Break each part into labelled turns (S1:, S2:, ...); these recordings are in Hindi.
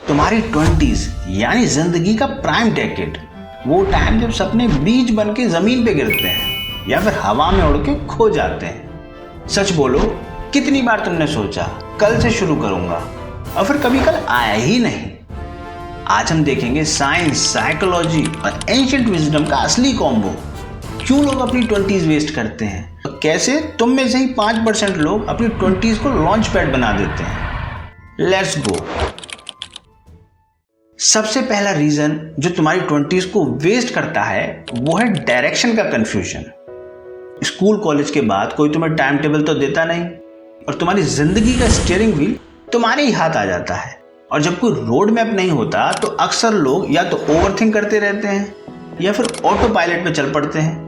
S1: तुम्हारी 20s यानी जिंदगी का प्राइम डेकेड, वो टाइम जब सपने बीज बन के जमीन पे गिरते हैं या फिर हवा में उड़ के खो जाते हैं। सच बोलो, कितनी बार तुमने सोचा कल से शुरू करूंगा और फिर कभी कल आया ही नहीं। आज हम देखेंगे साइंस, साइकोलॉजी और एंशिएंट विजडम का असली कॉम्बो। क्यों लोग अपनी 20s वेस्ट करते हैं और कैसे तुम में से ही 5% लोग अपनी 20s को लॉन्च पैड बना देते हैं। Let's go. सबसे पहला रीजन जो तुम्हारी 20s को वेस्ट करता है वो है डायरेक्शन का कंफ्यूजन। स्कूल कॉलेज के बाद कोई तुम्हें टाइम टेबल तो देता नहीं और तुम्हारी जिंदगी का स्टीयरिंग व्हील तुम्हारे ही हाथ आ जाता है। और जब कोई रोड मैप नहीं होता तो अक्सर लोग या तो ओवरथिंक करते रहते हैं या फिर ऑटो पायलट पे चल पड़ते हैं।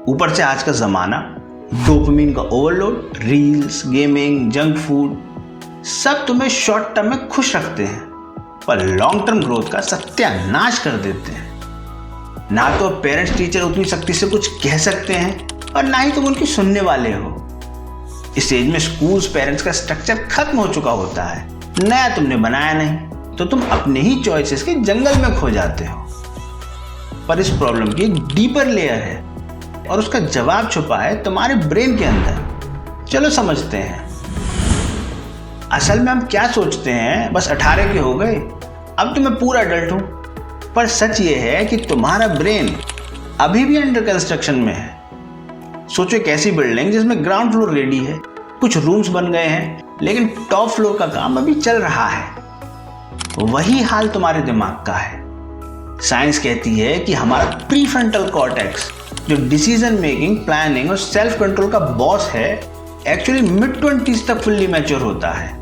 S1: ऊपर से आज का जमाना, डोपामिन का overload, reels, gaming, junk food सब तुम्हें शॉर्ट टर्म में खुश रखते हैं पर लॉन्ग टर्म ग्रोथ का सत्यानाश कर देते हैं। ना तो पेरेंट्स टीचर उतनी सख्ती से कुछ कह सकते हैं और ना ही तुम उनकी सुनने वाले हो। इस एज में स्कूल्स पेरेंट्स का स्ट्रक्चर खत्म हो चुका होता है, नया तुमने बनाया नहीं तो तुम अपने ही चॉइसेस के जंगल में खो जाते हो। पर इस प्रॉब्लम की एक डीपर लेयर है और उसका जवाब छुपा है तुम्हारे ब्रेन के अंदर। चलो समझते हैं। असल में हम क्या सोचते हैं, बस 18 के हो गए अब तो मैं पूरा अडल्ट हूं। पर सच ये है कि तुम्हारा ब्रेन अभी भी अंडर कंस्ट्रक्शन में है। सोचो एक ऐसी बिल्डिंग जिसमें ग्राउंड फ्लोर रेडी है, कुछ रूम्स बन गए हैं लेकिन टॉप फ्लोर का काम अभी चल रहा है। वही हाल तुम्हारे दिमाग का है। साइंस कहती है कि हमारा प्रीफ्रंटल कॉर्टेक्स जो डिसीजन मेकिंग, प्लानिंग और सेल्फ कंट्रोल का बॉस है, एक्चुअली मिड-20s तक फुल्ली मैच्योर होता है।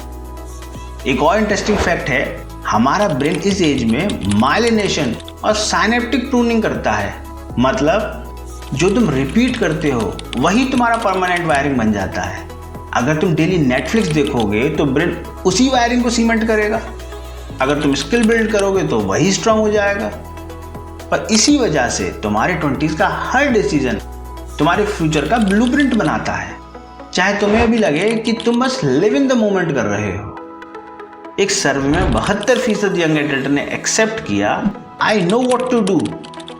S1: एक और इंटरेस्टिंग फैक्ट है, हमारा ब्रेन इस एज में माइलिनेशन और साइनेप्टिक प्रूनिंग करता है। मतलब जो तुम रिपीट करते हो वही तुम्हारा परमानेंट वायरिंग बन जाता है। अगर तुम डेली नेटफ्लिक्स देखोगे तो ब्रेन उसी वायरिंग को सीमेंट करेगा। अगर तुम स्किल बिल्ड करोगे तो वही स्ट्रांग हो जाएगा। पर इसी वजह से तुम्हारे 20s का हर डिसीजन तुम्हारे फ्यूचर का ब्लूप्रिंट बनाता है, चाहे तुम्हें अभी लगे कि तुम बस लिव इन द मोमेंट कर रहे हो। एक सर्वे में 72% यंग एडल्ट ने एक्सेप्ट किया, I know what to do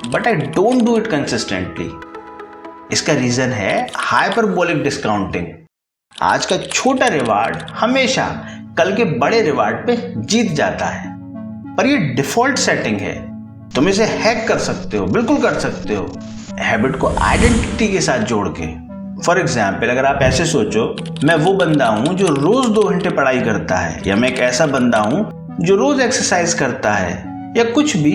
S1: but I don't do it consistently. इसका रीजन है हाइपरबोलिक डिस्काउंटिंग। आज का छोटा रिवार्ड हमेशा कल के बड़े रिवार्ड पे जीत जाता है। पर ये डिफॉल्ट सेटिंग है, तुम इसे हैक कर सकते हो, बिल्कुल कर सकते हो, हैबिट को आइडेंटिटी के साथ जोड़ के। फॉर एग्जाम्पल, अगर आप ऐसे सोचो, मैं वो बंदा हूं जो रोज 2 घंटे पढ़ाई करता है, या मैं एक ऐसा बंदा हूं जो रोज एक्सरसाइज करता है, या कुछ भी,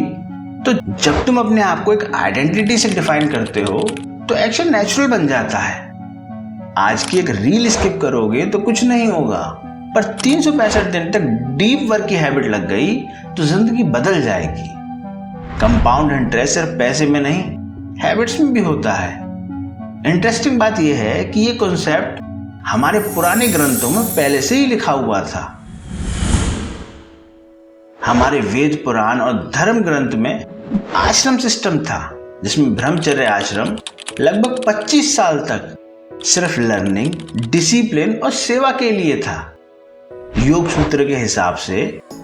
S1: तो जब तुम अपने आप को एक आइडेंटिटी से डिफाइन करते हो तो एक्शन नेचुरल बन जाता है। आज की एक रील स्किप करोगे तो कुछ नहीं होगा, पर 365 दिन तक डीप वर्क की हैबिट लग गई तो जिंदगी बदल जाएगी। कंपाउंड इंटरेस्ट सिर्फ पैसे में नहीं, हैबिट्स में भी होता है। इंटरेस्टिंग बात यह है कि यह कॉन्सेप्ट हमारे पुराने ग्रंथों में पहले से ही लिखा हुआ था। हमारे वेद, पुराण और धर्म ग्रंथ में आश्रम सिस्टम था जिसमें ब्रह्मचर्य आश्रम लगभग 25 साल तक सिर्फ लर्निंग, डिसिप्लिन और सेवा के लिए था। योग सूत्र के हिसाब से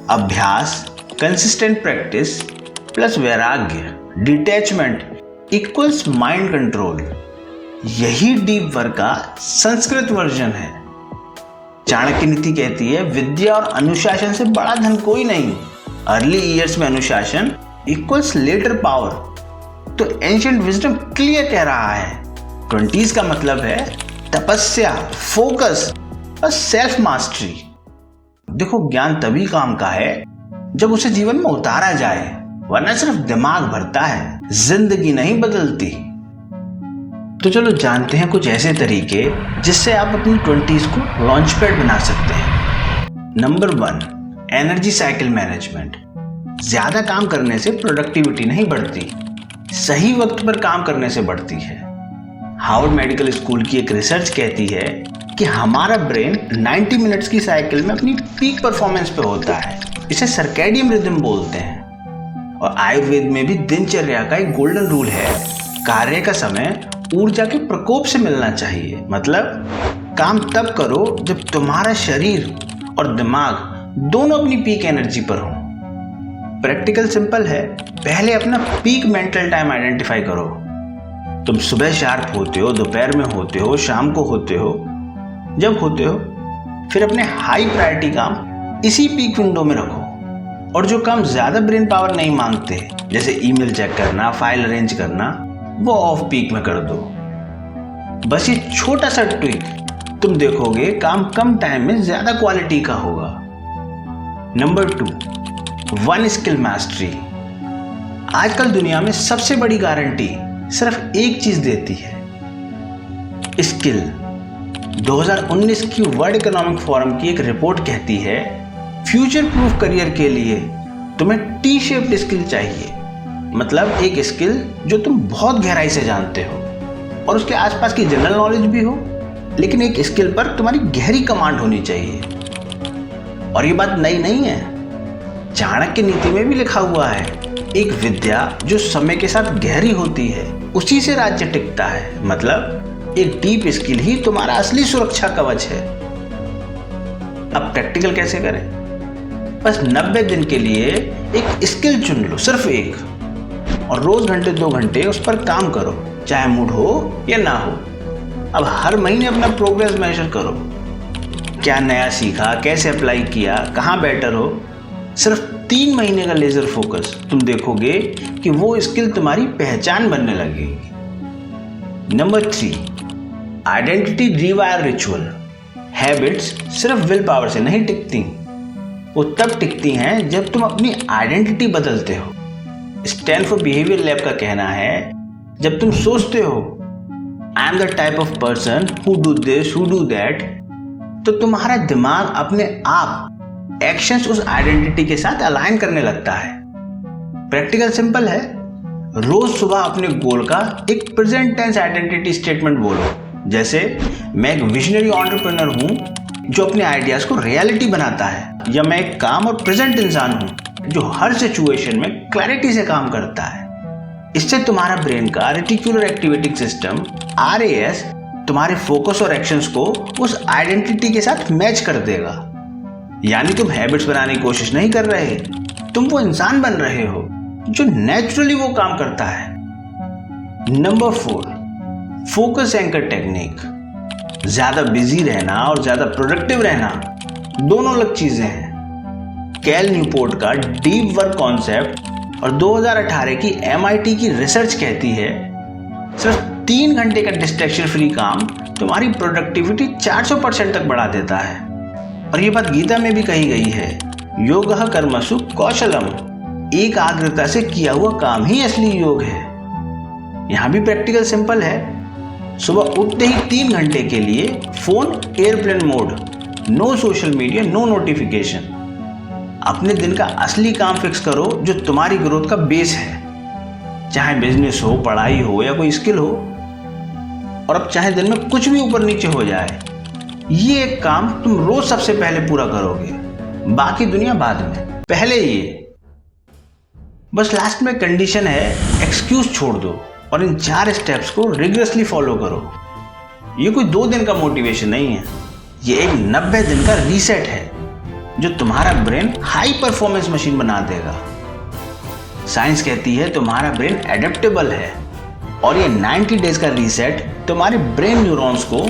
S1: अभ्यास, कंसिस्टेंट प्रैक्टिस प्लस वैराग्य, डिटैचमेंट इक्वल्स माइंड कंट्रोल। यही डीप वर्क का संस्कृत वर्जन है। चाणक्य नीति कहती है, विद्या और अनुशासन से बड़ा धन कोई नहीं। अर्ली ईयर्स में अनुशासन इक्वल्स लेटर पावर। तो एंशिएंट विजडम क्लियर कह रहा है, 20s का मतलब है तपस्या, फोकस और सेल्फ मास्टरी। देखो, ज्ञान तभी काम का है जब उसे जीवन में उतारा जाए, वरना सिर्फ दिमाग भरता है, जिंदगी नहीं बदलती। तो चलो जानते हैं कुछ ऐसे तरीके जिससे आप अपनी 20s को लॉन्च पैड बना सकते हैं। Number 1, energy cycle management. ज्यादा काम करने से प्रोडक्टिविटी नहीं बढ़ती, सही वक्त पर काम करने से बढ़ती है। हार्वर्ड मेडिकल स्कूल की एक रिसर्च कहती है कि हमारा ब्रेन 90 मिनट्स की साइकिल में अपनी पीक परफॉर्मेंस पे होता है। इसे सर्कैडियन रिदम बोलते हैं। और आयुर्वेद में भी दिनचर्या का एक गोल्डन रूल है, कार्य का समय ऊर्जा के प्रकोप से मिलना चाहिए। मतलब काम तब करो जब तुम्हारा शरीर और दिमाग दोनों अपनी पीक एनर्जी पर हो। प्रैक्टिकल सिंपल है, पहले अपना पीक मेंटल टाइम आइडेंटिफाई करो। तुम सुबह शार्प होते हो, दोपहर में होते हो, शाम को होते हो, जब होते हो फिर अपने हाई प्रायोरिटी काम इसी पीक विंडो में रखो। और जो काम ज्यादा ब्रेन पावर नहीं मांगते, जैसे ईमेल चेक करना, फाइल अरेंज करना, वो ऑफ पीक में कर दो। बस ये छोटा सा ट्विक, तुम देखोगे काम कम टाइम में ज्यादा क्वालिटी का होगा। Number 2, one skill mastery. आजकल दुनिया में सबसे बड़ी गारंटी सिर्फ एक चीज देती है, स्किल। 2019 की वर्ल्ड इकोनॉमिक फोरम की एक रिपोर्ट कहती है, फ्यूचर प्रूफ करियर के लिए तुम्हें टी शेप्ड स्किल चाहिए। मतलब एक स्किल जो तुम बहुत गहराई से जानते हो और उसके आसपास की जनरल नॉलेज भी हो, लेकिन एक स्किल पर तुम्हारी गहरी कमांड होनी चाहिए। और ये बात नई नहीं है, चाणक्य नीति में भी लिखा हुआ है, एक विद्या जो समय के साथ गहरी होती है उसी से राज्य टिकता है। मतलब एक डीप स्किल ही तुम्हारा असली सुरक्षा कवच है। अब प्रैक्टिकल कैसे करें? बस 90 दिन के लिए एक स्किल चुन लो, सिर्फ एक, और रोज घंटे 2 घंटे उस पर काम करो, चाहे मूड हो या ना हो। अब हर महीने अपना प्रोग्रेस मेजर करो, क्या नया सीखा, कैसे अप्लाई किया, कहाँ बेटर हो। सिर्फ 3 महीने का लेजर फोकस, तुम देखोगे कि वो स्किल तुम्हारी पहचान बनने लगेगी। Number 3, identity rewire ritual. Habits सिर्फ विल पावर से नहीं टिकती, वो तब टिकती हैं जब तुम अपनी आइडेंटिटी बदलते हो। स्टैनफोर्ड बिहेवियर लैब का कहना है, जब तुम सोचते हो I am the type of person who do this, who do that, तो तुम्हारा दिमाग अपने आप एक्शंस उस आइडेंटिटी के साथ अलाइन करने लगता है। प्रैक्टिकल सिंपल है, रोज सुबह अपने गोल का एक प्रेजेंट टेंस आइडेंटिटी स्टेटमेंट बोलो, जैसे मैं एक विजनरी एंटरप्रेन्योर हूं जो अपने आइडियाज को रियलिटी बनाता है, या मैं एक काम और प्रेजेंट इंसान हूं जो हर सिचुएशन में क्लैरिटी से काम करता है। इससे तुम्हारा ब्रेन का रेटिकुलर एक्टिवेटिंग सिस्टम RAS तुम्हारे फोकस और एक्शंस को उस आइडेंटिटी के साथ मैच कर देगा। यानी तुम हैबिट्स बनाने की कोशिश नहीं कर रहे, तुम वो इंसान बन रहे हो जो नेचुरली वो काम करता है। Number 4, focus anchor technique. ज्यादा बिजी रहना और ज्यादा प्रोडक्टिव रहना दोनों अलग चीजें हैं। कैल न्यूपोर्ट का डीप वर्क कॉन्सेप्ट और 2018 की MIT की रिसर्च कहती है, सिर्फ 3 घंटे का डिस्ट्रैक्शन फ्री काम तुम्हारी प्रोडक्टिविटी 400% तक बढ़ा देता है। और ये बात गीता में भी कही गई है, योगः कर्मसु कौशलम, एकाग्रता से किया हुआ काम ही असली योग है। यहां भी प्रैक्टिकल सिंपल है, सुबह उठते ही 3 घंटे के लिए phone airplane mode, no social media, no notification. अपने दिन का असली काम फिक्स करो जो तुम्हारी ग्रोथ का बेस है, चाहे बिजनेस हो, पढ़ाई हो या कोई स्किल हो। और अब चाहे दिन में कुछ भी ऊपर नीचे हो जाए, ये एक काम तुम रोज सबसे पहले पूरा करोगे, बाकी दुनिया बाद में, पहले ये। बस लास्ट में कंडीशन है, एक्सक्यूज छोड़ दो और इन 4 स्टेप्स को रिगरसली फॉलो करो। ये कोई 2 दिन का मोटिवेशन नहीं है, ये एक 90 दिन का रीसेट है जो तुम्हारा ब्रेन हाई परफॉर्मेंस मशीन बना देगा। साइंस कहती है तुम्हारा ब्रेन एडेप्टेबल है, और ये 90 डेज का रीसेट तुम्हारे ब्रेन न्यूरॉन्स को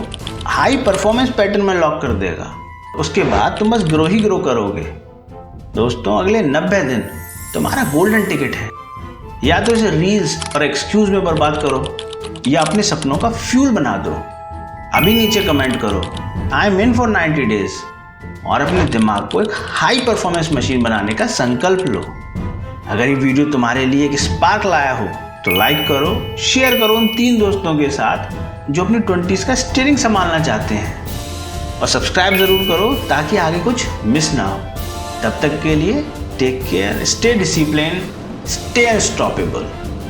S1: हाई परफॉर्मेंस पैटर्न में लॉक कर देगा। उसके बाद तुम बस ग्रो ही ग्रो करोगे। दोस्तों, अगले 90 दिन तुम्हारा गोल्डन टिकट है। या तो इसे रील्स और एक्सक्यूज में बर्बाद करो, या अपने सपनों का फ्यूल बना दो। अभी नीचे कमेंट करो, I am in for 90 days, और अपने दिमाग को एक हाई परफॉर्मेंस मशीन बनाने का संकल्प लो। अगर ये वीडियो तुम्हारे लिए एक स्पार्क लाया हो तो लाइक करो, शेयर करो उन 3 दोस्तों के साथ जो अपनी 20s का स्टीयरिंग संभालना चाहते हैं, और सब्सक्राइब जरूर करो ताकि आगे कुछ मिस ना हो। तब तक के लिए take care, stay discipline, stay unstoppable.